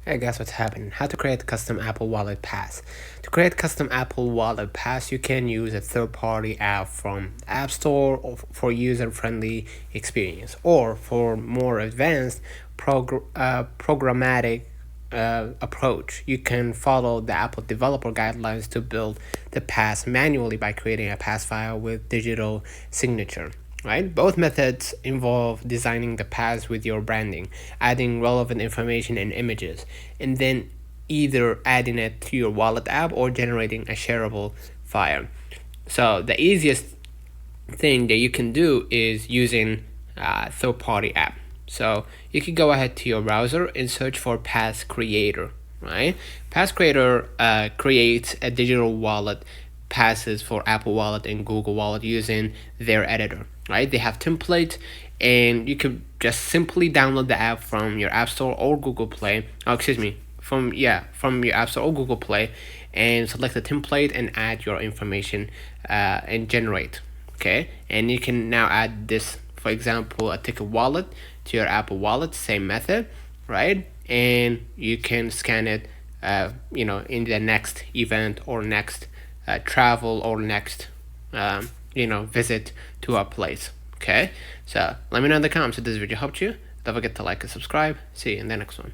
Hey, guess what's happening? How to create custom Apple Wallet pass. To create custom Apple Wallet pass, you can use a third-party app from App Store for user-friendly experience, or for more advanced programmatic approach, you can follow the Apple developer guidelines to build the pass manually by creating a pass file with digital signature. Right? Both methods involve designing the pass with your branding, adding relevant information and images, and then either adding it to your wallet app or generating a shareable file. So the easiest thing that you can do is using a third-party app. So you can go ahead to your browser and search for Pass Creator. Right? Pass Creator creates a digital wallet passes for Apple Wallet and Google Wallet using their editor. Right? They have templates, and you can just simply download the app from your App Store or Google Play. Oh, excuse me, from your App Store or Google Play, and select the template and add your information and generate. Okay, and you can now add this, for example, a ticket wallet to your Apple Wallet, same method, right? And you can scan it, in the next event or next travel or next, visit to a place. Okay, so let me know in the comments if this video helped you. Don't forget to like and subscribe. See you in the next one.